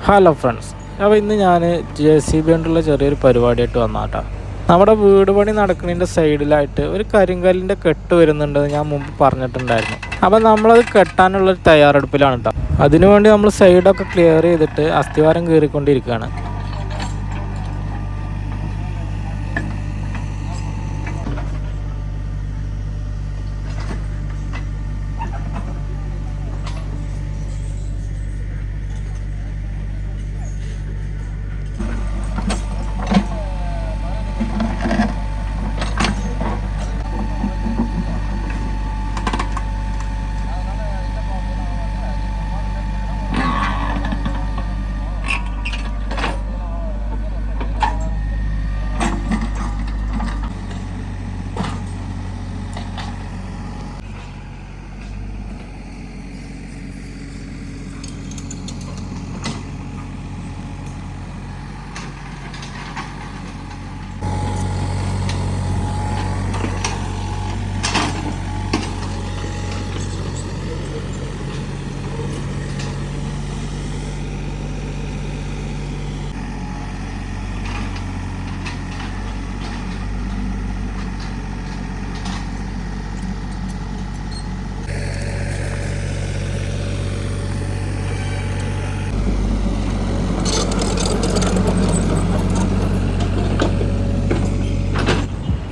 Hello friends, അപ്പോൾ ഇന്ന് ഞാൻ JCB കൊണ്ടുള്ള ചെറിയൊരു പരിപാടിയായിട്ട് വന്നാട്ടാ. നമ്മുടെ വീട് പണി നടക്കുന്നതിൻ്റെ സൈഡിലായിട്ട് ഒരു കരിങ്കല്ലിൻ്റെ കെട്ട് വരുന്നുണ്ടെന്ന് ഞാൻ മുമ്പ് പറഞ്ഞിട്ടുണ്ടായിരുന്നു. അപ്പോൾ നമ്മളത് കെട്ടാനുള്ളൊരു തയ്യാറെടുപ്പിലാണ് കേട്ടോ. അതിനുവേണ്ടി നമ്മൾ സൈഡൊക്കെ ക്ലിയർ ചെയ്തിട്ട് അസ്ഥിവാരം കീറിക്കൊണ്ടിരിക്കുകയാണ്.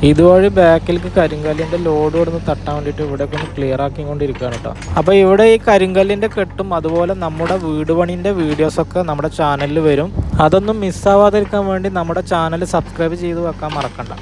ഇതുവഴി ബാക്കിലേക്ക് കരിങ്കല്ലിൻ്റെ ലോഡ് കൊടുന്ന് തട്ടാൻ വേണ്ടിയിട്ട് ഇവിടെയൊക്കെ ഒന്ന് ക്ലിയർ ആക്കിക്കൊണ്ടിരിക്കുകയാണ് കേട്ടോ. അപ്പോൾ ഇവിടെ ഈ കരിങ്കല്ലിൻ്റെ കെട്ടും അതുപോലെ നമ്മുടെ വീട് പണീൻ്റെ വീഡിയോസൊക്കെ നമ്മുടെ ചാനലിൽ വരും. അതൊന്നും മിസ്സാവാതിരിക്കാൻ വേണ്ടി നമ്മുടെ ചാനൽ സബ്സ്ക്രൈബ് ചെയ്ത് വെക്കാൻ മറക്കണ്ട.